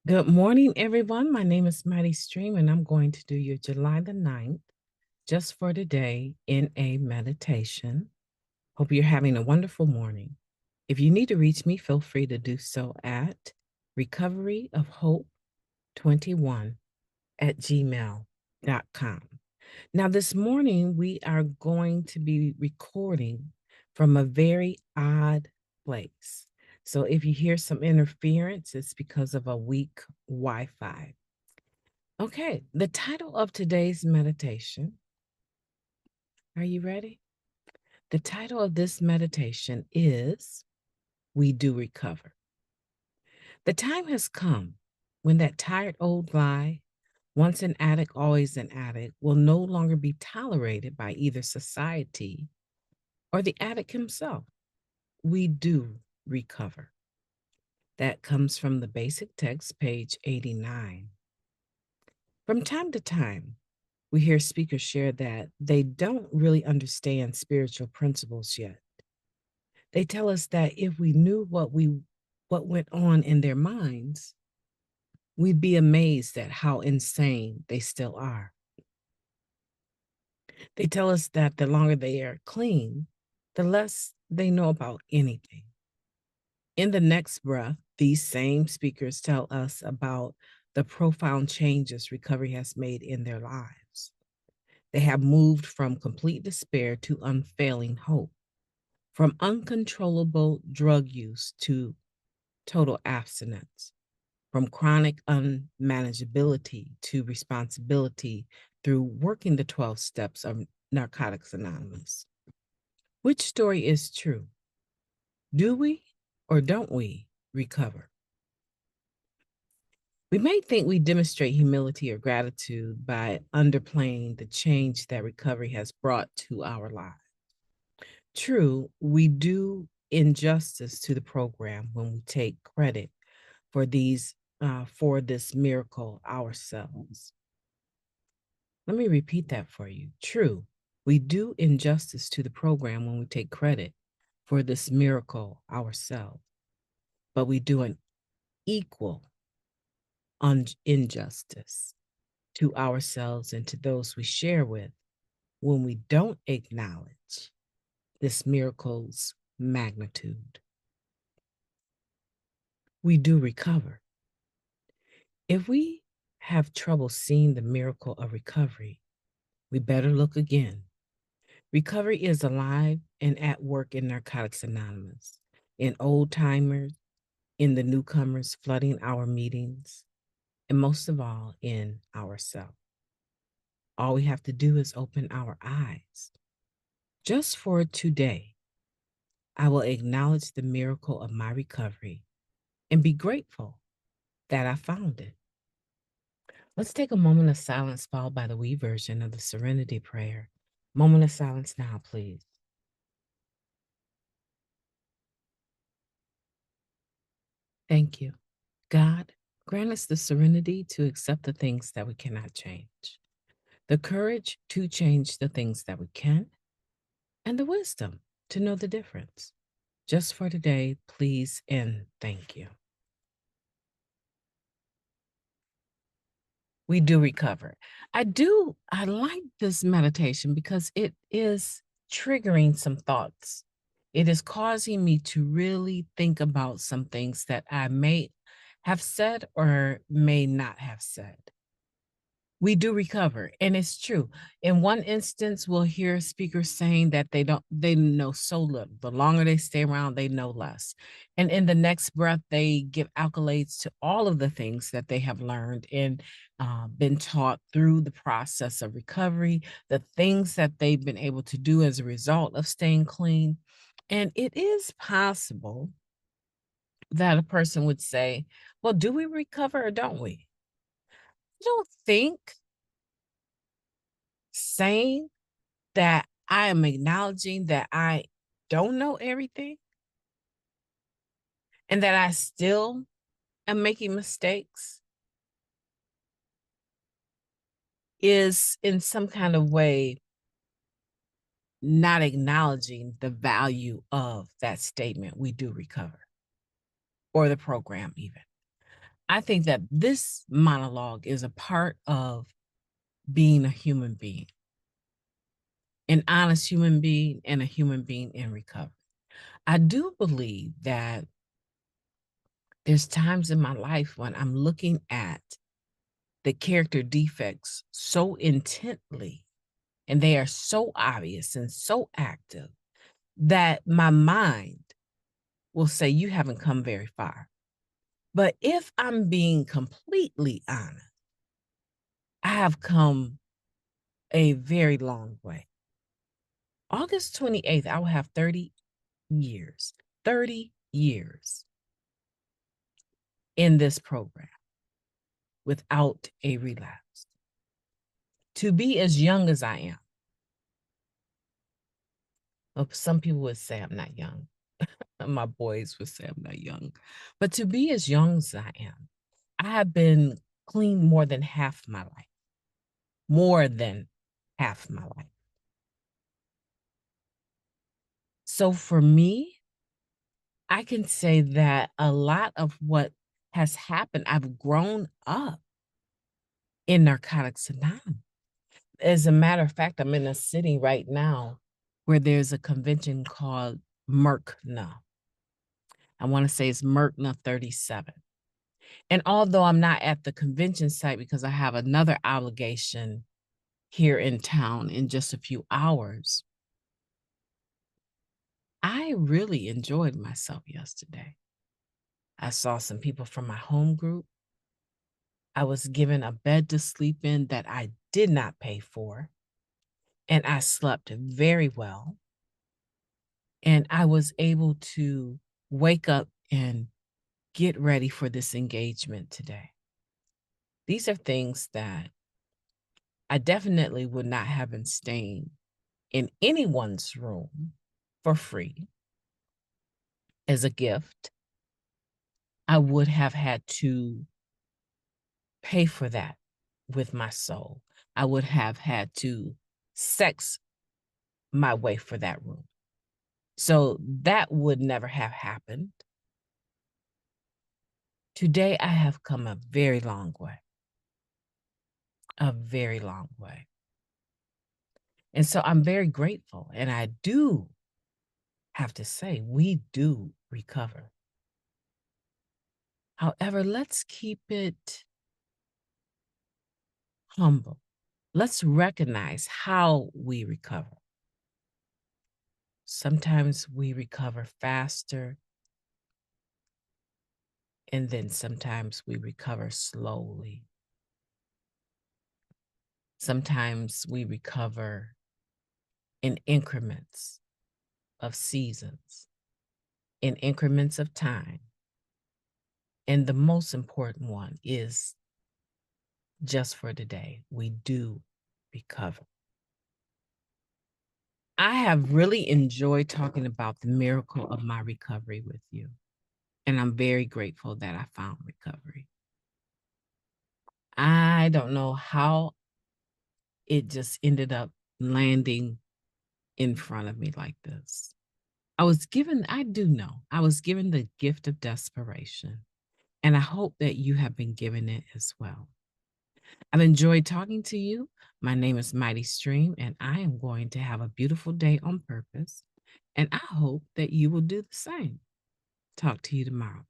Good morning, everyone. My name is Mighty Stream, and I'm going to do your July the 9th, just for today, in a meditation. Hope you're having a wonderful morning. If you need to reach me, feel free to do so at recoveryofhope21@gmail.com. Now, this morning, we are going to be recording from a very odd place. So if you hear some interference, it's because of a weak Wi Fi. Okay, the title of today's meditation, are you ready? The title of this meditation is We Do Recover. The time has come when that tired old lie, once an addict, always an addict, will no longer be tolerated by either society or the addict himself. We do recover. That comes from the basic text, page 89. From time to time, we hear speakers share that they don't really understand spiritual principles yet. They tell us that if we knew what went on in their minds, we'd be amazed at how insane they still are. They tell us that the longer they are clean, the less they know about anything. In the next breath, these same speakers tell us about the profound changes recovery has made in their lives. They have moved from complete despair to unfailing hope, from uncontrollable drug use to total abstinence, from chronic unmanageability to responsibility through working the 12 steps of Narcotics Anonymous. Which story is true? Do we or don't we recover? We may think we demonstrate humility or gratitude by underplaying the change that recovery has brought to our lives. True, we do injustice to the program when we take credit for this miracle ourselves. Let me repeat that for you. True, we do injustice to the program when we take credit for this miracle ourselves, but we do an equal injustice to ourselves and to those we share with when we don't acknowledge this miracle's magnitude. We do recover. If we have trouble seeing the miracle of recovery, we better look again. Recovery is alive and at work in Narcotics Anonymous, in old timers, in the newcomers flooding our meetings, and most of all, in ourselves. All we have to do is open our eyes. Just for today, I will acknowledge the miracle of my recovery and be grateful that I found it. Let's take a moment of silence followed by the we version of the Serenity Prayer. Moment of silence now, please. Thank you. God, grant us the serenity to accept the things that we cannot change, the courage to change the things that we can, and the wisdom to know the difference. Just for today, please and thank you. We do recover. I like this meditation because it is triggering some thoughts. It is causing me to really think about some things that I may have said or may not have said. We do recover, and it's true. In one instance, we'll hear speakers saying that they know so little. The longer they stay around, they know less. And in the next breath, they give accolades to all of the things that they have learned and been taught through the process of recovery, the things that they've been able to do as a result of staying clean. And it is possible that a person would say, well, do we recover or don't we? I don't think saying that I am acknowledging that I don't know everything and that I still am making mistakes is in some kind of way not acknowledging the value of that statement, we do recover, or the program even. I think that this monologue is a part of being a human being, an honest human being, and a human being in recovery. I do believe that there's times in my life when I'm looking at the character defects so intently and they are so obvious and so active that my mind will say, you haven't come very far. But if I'm being completely honest, I have come a very long way. August 28th, I will have 30 years, 30 years in this program without a relapse. To be as young as I am, well, some people would say I'm not young. My boys would say I'm not young. But to be as young as I am, I have been clean more than half my life. More than half my life. So for me, I can say that a lot of what has happened, I've grown up in Narcotics Anonymous. As a matter of fact, I'm in a city right now where there's a convention called MERCNA. I want to say it's MERCNA 37. And although I'm not at the convention site because I have another obligation here in town in just a few hours, I really enjoyed myself yesterday. I saw some people from my home group. I was given a bed to sleep in that I did not pay for, and I slept very well. And I was able to wake up and get ready for this engagement today. These are things that I definitely would not have been staying in anyone's room for free as a gift. I would have had to pay for that with my soul. I would have had to sex my way for that room. So that would never have happened. Today, I have come a very long way, a very long way. And so I'm very grateful. And I do have to say, we do recover. However, let's keep it humble. Let's recognize how we recover. Sometimes we recover faster, and then sometimes we recover slowly. Sometimes we recover in increments of seasons, in increments of time. And the most important one is just for today, we do recover. I have really enjoyed talking about the miracle of my recovery with you. And I'm very grateful that I found recovery. I don't know how it just ended up landing in front of me like this. I do know, I was given the gift of desperation. And I hope that you have been given it as well. I've enjoyed talking to you. My name is Mighty Stream, and I am going to have a beautiful day on purpose. And I hope that you will do the same. Talk to you tomorrow.